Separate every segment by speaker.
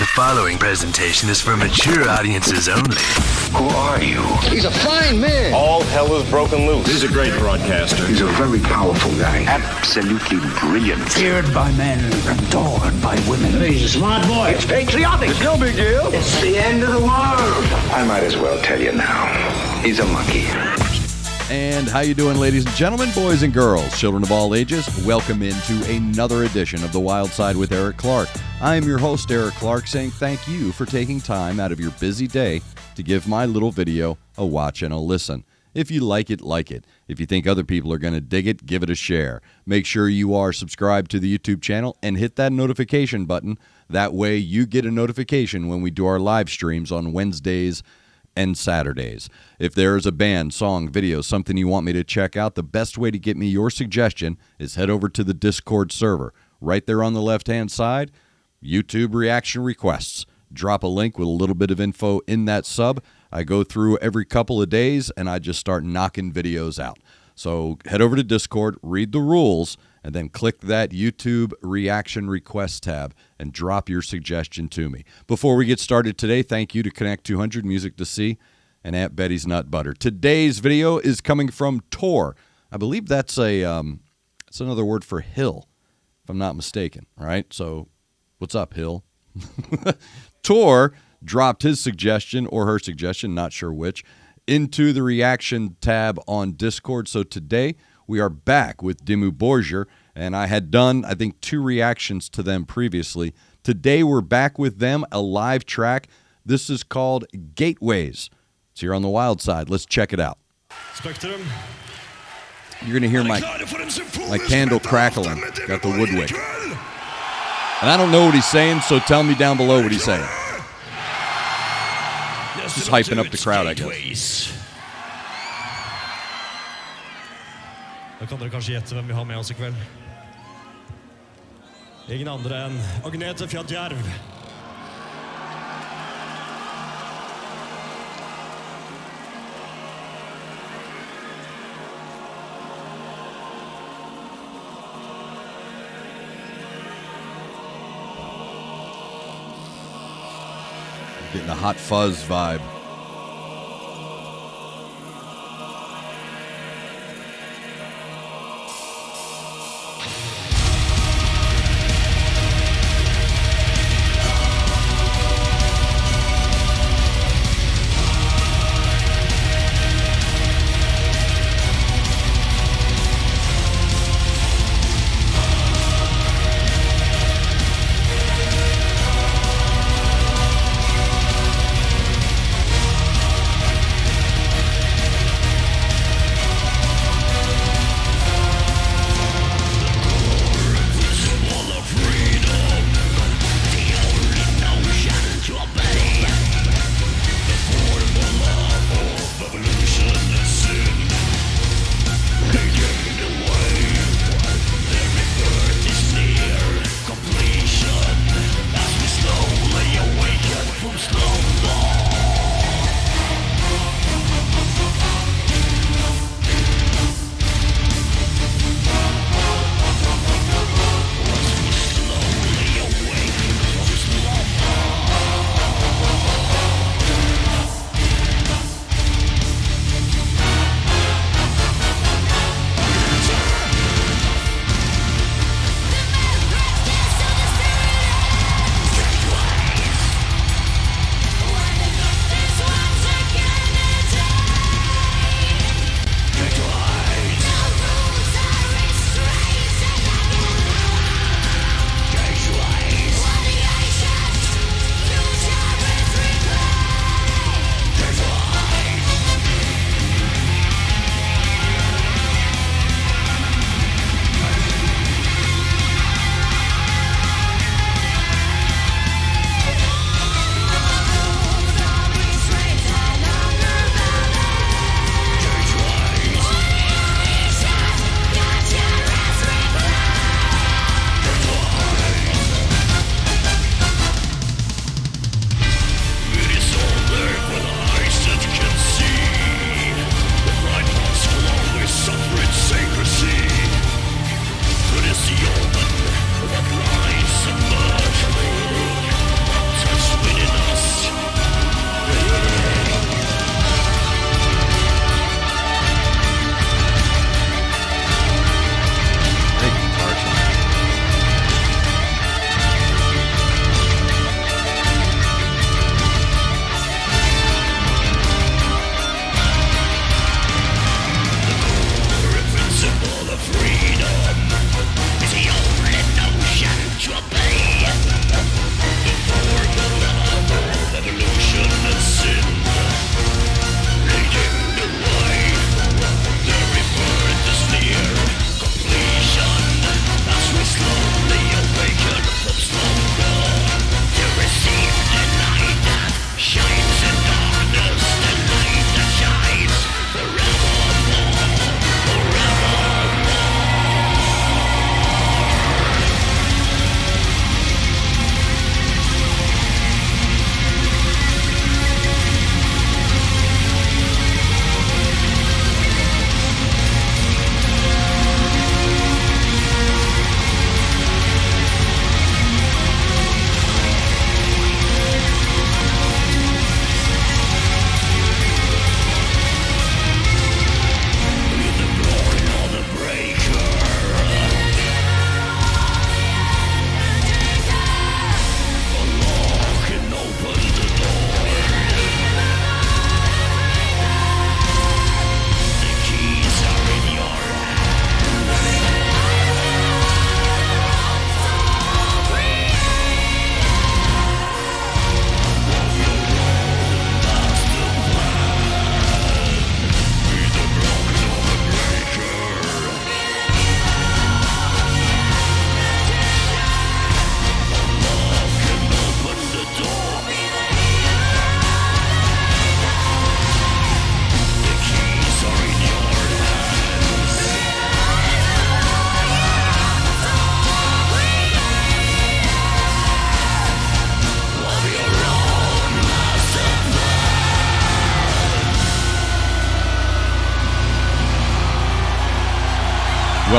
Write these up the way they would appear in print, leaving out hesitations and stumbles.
Speaker 1: The following presentation is for mature audiences only. Who are you?
Speaker 2: He's a fine man.
Speaker 3: All hell is broken loose.
Speaker 4: He's a great broadcaster.
Speaker 2: He's a very powerful guy.
Speaker 1: Absolutely brilliant.
Speaker 5: Feared by men, adored by women.
Speaker 2: He's a smart boy. It's patriotic. It's no big deal. It's the end of the world. I might as well tell you now. He's a monkey.
Speaker 6: And how you doing, ladies and gentlemen, boys and girls, children of all ages? Welcome into another edition of The Wild Side with Eric Clark. I am your host, Eric Clark, saying thank you for taking time out of your busy day to give my little video a watch and a listen. If you like it, like it. If you think other people are going to dig it, give it a share. Make sure you are subscribed to the YouTube channel and hit that notification button. That way you get a notification when we do our live streams on Wednesdays and Saturdays. If there is a band, song, video, something you want me to check out, the best way to get me your suggestion is head over to the Discord server. Right there on the left-hand side, YouTube reaction requests. Drop a link with a little bit of info in that sub. I go through every couple of days and I just start knocking videos out. So head over to Discord, read the rules, and then click that YouTube reaction request tab and drop your suggestion to me. Before we get started today, thank you to Connect 200 Music to See and Aunt Betty's Nut Butter. Today's video is coming from Tor. I believe that's it's another word for hill, if I'm not mistaken. All right, so what's up, Hill? Tor dropped his suggestion, or her suggestion, not sure which, into the reaction tab on Discord. So today we are back with DIMMU BORGIR, and I had done, I think, 2 reactions to them previously. Today we're back with them, a live track. This is called Gateways. It's here on the Wild Side. Let's check it out.
Speaker 4: Spectrum.
Speaker 6: You're going to hear my candle crackling. Got the wood wick. And I don't know what he's saying, so tell me down below what he's saying. Just hyping up the crowd, I guess.
Speaker 4: Da kan dere kanskje gjette hvem vi har med oss I kveld. Ingen andre enn Agnete Fjadjerv.
Speaker 6: Getting a Hot Fuzz vibe.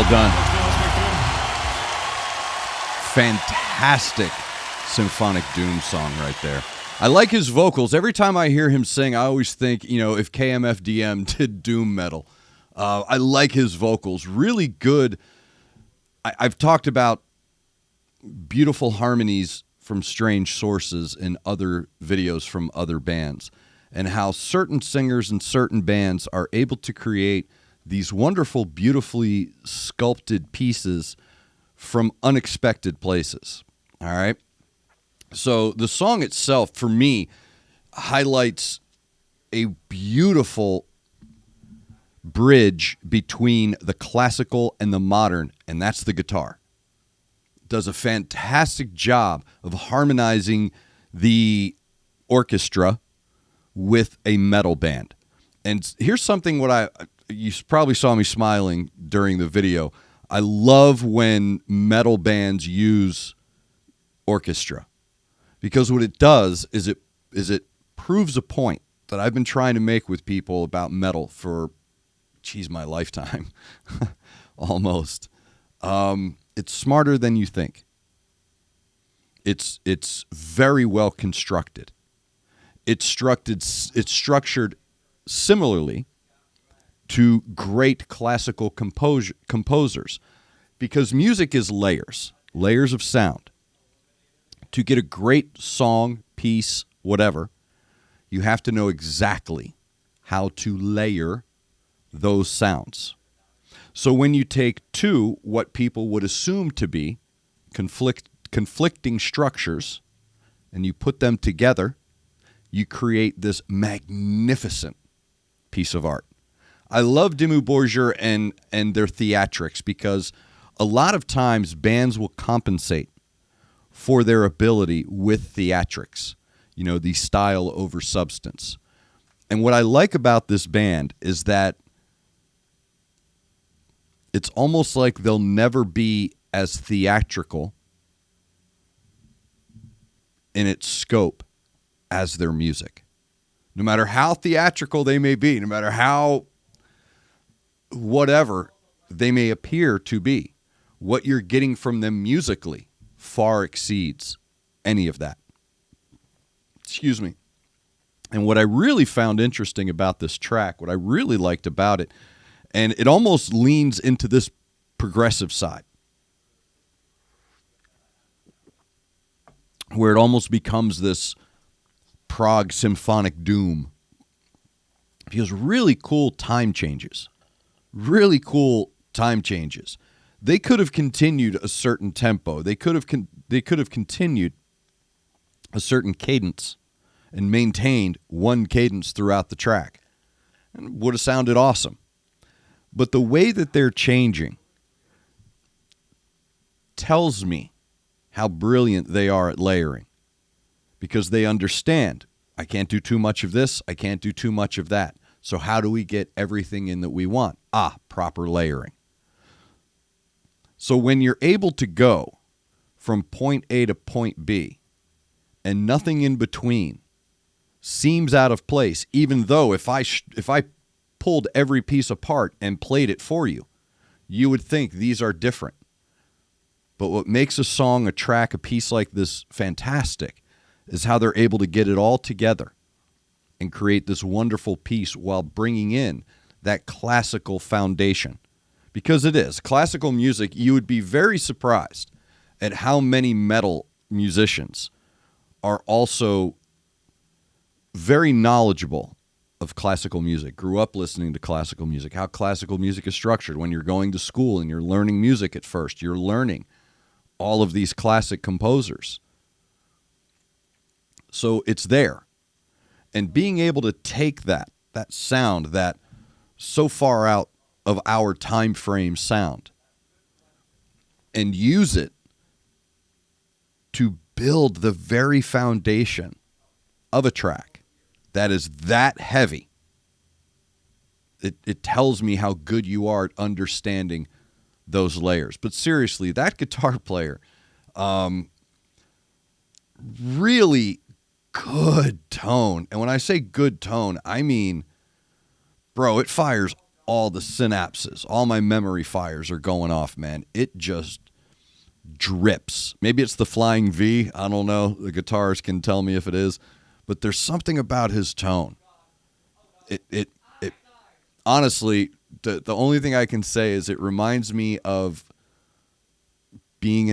Speaker 6: Well done. Fantastic symphonic doom song right there. I like his vocals. Every time I hear him sing, I always think, if KMFDM did doom metal. I like his vocals. Really good. I've talked about beautiful harmonies from strange sources in other videos from other bands, and how certain singers and certain bands are able to create these wonderful, beautifully sculpted pieces from unexpected places. All right? So the song itself, for me, highlights a beautiful bridge between the classical and the modern, and that's the guitar. Does a fantastic job of harmonizing the orchestra with a metal band. And here's something you probably saw me smiling during the video. I love when metal bands use orchestra, because what it does is it proves a point that I've been trying to make with people about metal for, my lifetime, almost. It's smarter than you think. It's very well constructed. It's structured similarly to great classical composers, because music is layers of sound. To get a great song, piece, whatever, you have to know exactly how to layer those sounds. So when you take two, what people would assume to be conflicting structures, and you put them together, you create this magnificent piece of art. I love DIMMU BORGIR and their theatrics, because a lot of times bands will compensate for their ability with theatrics, the style over substance. And what I like about this band is that it's almost like they'll never be as theatrical in its scope as their music. No matter how theatrical they may be, no matter how whatever they may appear to be, what you're getting from them musically far exceeds any of that. Excuse me. And what I really found interesting about this track, what I really liked about it, and it almost leans into this progressive side, where it almost becomes this prog symphonic doom. Because really cool time changes. Really cool time changes. They could have continued a certain tempo. They could have continued a certain cadence and maintained one cadence throughout the track, and would have sounded awesome. But the way that they're changing tells me how brilliant they are at layering, because they understand, I can't do too much of this, I can't do too much of that. So how do we get everything in that we want? Proper layering. So when you're able to go from point A to point B and nothing in between seems out of place, even though if I pulled every piece apart and played it for you, you would think these are different. But what makes a song, a track, a piece like this fantastic is how they're able to get it all together and create this wonderful piece while bringing in that classical foundation. Because it is. Classical music, you would be very surprised at how many metal musicians are also very knowledgeable of classical music, grew up listening to classical music, how classical music is structured. When you're going to school and you're learning music at first, you're learning all of these classic composers. So it's there. And being able to take that sound, that so far out of our time frame sound, and use it to build the very foundation of a track that is that heavy. It tells me how good you are at understanding those layers. But seriously, that guitar player, really good tone. And when I say good tone, I mean, bro, it fires all the synapses, all my memory fires are going off, man. It just drips. Maybe it's the flying V. I don't know. The guitarist can tell me if it is. But there's something about his tone. It honestly, the only thing I can say is it reminds me of being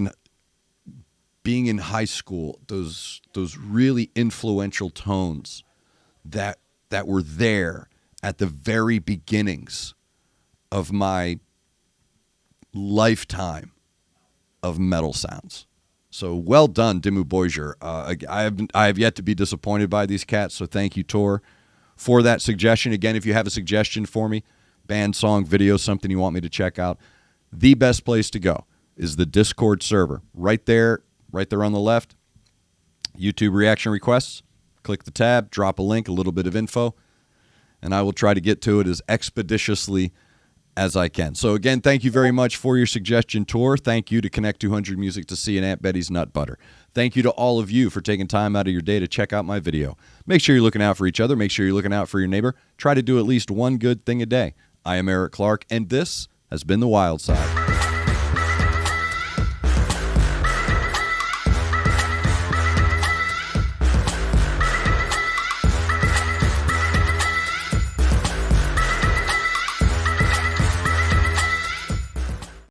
Speaker 6: in high school, those really influential tones that were there at the very beginnings of my lifetime of metal sounds. So well done, DIMMU BORGIR. I have yet to be disappointed by these cats, so thank you, Tor, for that suggestion. Again, if you have a suggestion for me, band, song, video, something you want me to check out, the best place to go is the Discord server. Right there on the left, YouTube reaction requests. Click the tab, drop a link, a little bit of info, and I will try to get to it as expeditiously as I can. So again, thank you very much for your suggestion, Tor. Thank you to Connect 200 Music to see and Aunt Betty's Nut Butter. Thank you to all of you for taking time out of your day to check out my video. Make sure you're looking out for each other. Make sure you're looking out for your neighbor. Try to do at least one good thing a day. I am Eric Clark, and this has been The Wild Side.